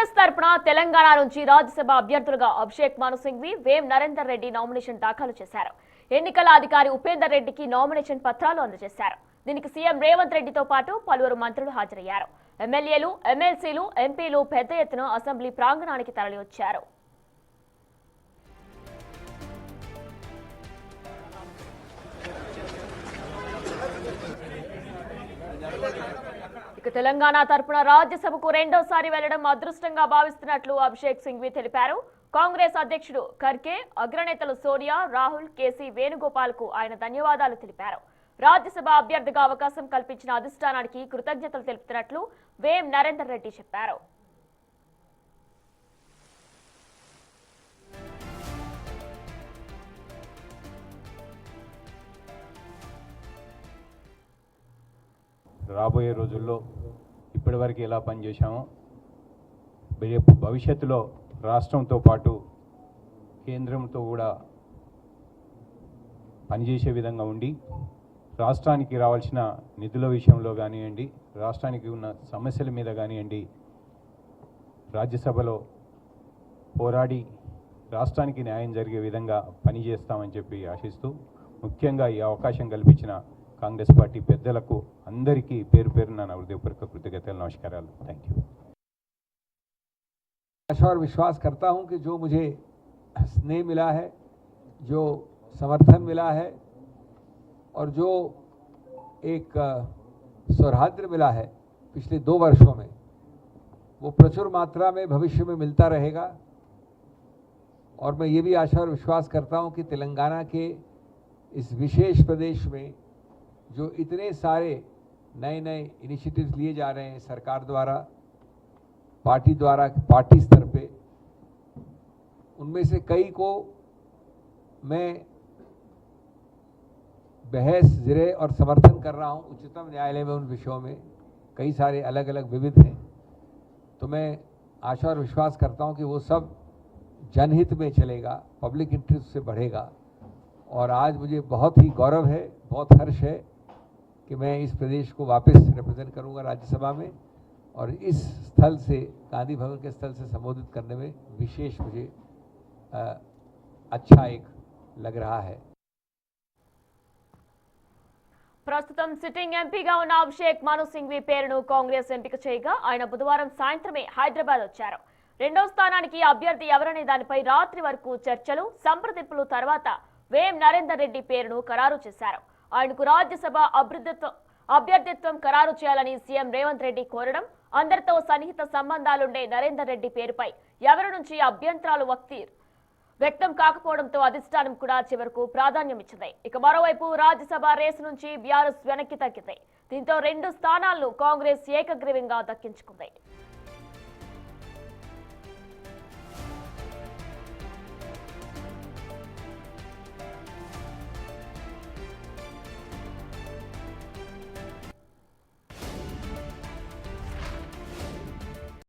కాంగ్రెస్ తరపున తెలంగాణ నుంచి రాజ్యసభ అభ్యర్థులుగా అభిషేక్ మను సింఘ్వి, వేం నరేందర్ రెడ్డి నామినేషన్ దాఖలు చేశారు. ఎన్నికల అధికారి ఉపేందర్ రెడ్డికి నామినేషన్ పత్రాలు అందజేశారు. దీనికి సీఎం రేవంత్ రెడ్డితో పాటు పలువురు మంత్రులు హాజరయ్యారు. ఎమ్మెల్యేలు, ఎమ్మెల్సీలు, ఎంపీలు పెద్ద ఎత్తున అసెంబ్లీ ప్రాంగణానికి తరలివచ్చారు. ఇక తెలంగాణ తరపున రాజ్యసభకు రెండోసారి వెళ్లడం అదృష్టంగా భావిస్తున్నట్లు అభిషేక్ సింఘ్వి తెలిపారు. కాంగ్రెస్ అధ్యక్షుడు ఖర్గే, అగ్రనేతలు సోనియా, రాహుల్, కేసీ వేణుగోపాల్ కు ఆయన ధన్యవాదాలు తెలిపారు. రాజ్యసభ అభ్యర్థిగా అవకాశం కల్పించిన అధిష్టానానికి కృతజ్ఞతలు తెలుపుతున్నట్లు వేం నరేందర్ రెడ్డి చెప్పారు. రాబోయే రోజుల్లో ఇప్పటివరకు ఎలా పనిచేశామో రేపు భవిష్యత్తులో రాష్ట్రంతో పాటు కేంద్రంతో కూడా పనిచేసే విధంగా ఉండి రాష్ట్రానికి రావాల్సిన నిధుల విషయంలో కానివ్వండి, రాష్ట్రానికి ఉన్న సమస్యల మీద కానివ్వండి, రాజ్యసభలో పోరాడి రాష్ట్రానికి న్యాయం జరిగే విధంగా పనిచేస్తామని చెప్పి ఆశిస్తూ ముఖ్యంగా ఈ అవకాశం కల్పించిన కాంగ్రెస్ పార్టీ పెద్దలకు అందరికీ పేరు పేరున నా హృదయపూర్వక కృతజ్ఞతలు, నమస్కారాలు. Thank you. आशा और विश्वास करता हूं कि जो मुझे स्नेह मिला है, जो समर्थन मिला है और जो एक सौहार्द मिला है पिछले 2 वर्षों में, वो प्रचुर मात्रा में भविष्य में मिलता रहेगा. और मैं ये भी आशा और विश्वास करता हूं कि तेलंगाना के इस विशेष प्रदेश में जो इतने सारे नए नए इनिशिएटिव्स लिए जा रहे हैं सरकार द्वारा, पार्टी द्वारा, पार्टी स्तर पे, उनमें से कई को मैं बहस, जिरे और समर्थन कर रहा हूं उच्चतम न्यायालय में. उन विषयों में कई सारे अलग अलग विविध हैं, तो मैं आशा और विश्वास करता हूं कि वो सब जनहित में चलेगा, पब्लिक इंटरेस्ट से बढ़ेगा. और आज मुझे बहुत ही गौरव है, बहुत हर्ष है कि मैं इस प्रदेश को वापस रिप्रेजेंट करूंगा राज्यसभा में, और इस स्थल से, गांधी भवन के स्थल से संबोधित करने में विशेष मुझे अच्छा एक लग रहा है. ప్రస్తుతం సిట్టింగ్ ఎంపీగా ఉన్న అభిషేక్ మను సింఘ్వి పేరును కాంగ్రెస్ ఎంపిక చేయగా ఆయన బుధవారం సాయంత్రమే హైదరాబాద్ వచ్చారు. రెండో స్థానానికి అభ్యర్థి ఎవరనే దానిపై రాత్రి వరకు చర్చలు, సంప్రదింపులు తర్వాత వేం నరేందర్ రెడ్డి పేరును ఖరారు చేశారు. ఆయనకు రాజ్యసభ అభ్యర్థిత్వం ఖరారు చేయాలని సీఎం రేవంత్ రెడ్డి కోరడం, అందరితో సన్నిహిత సంబంధాలుండే నరేందర్ రెడ్డి పేరుపై ఎవరి నుంచి అభ్యంతరాలు వ్యక్తం కాకపోవడంతో అధిష్టానం కూడా చివరకు ప్రాధాన్యమిచ్చింది. ఇక మరోవైపు రాజ్యసభ రేసు నుంచి బీఆర్ఎస్ వెనక్కి తగ్గింది. దీంతో 2 స్థానాలను కాంగ్రెస్ ఏకగ్రీవంగా దక్కించుకుంది.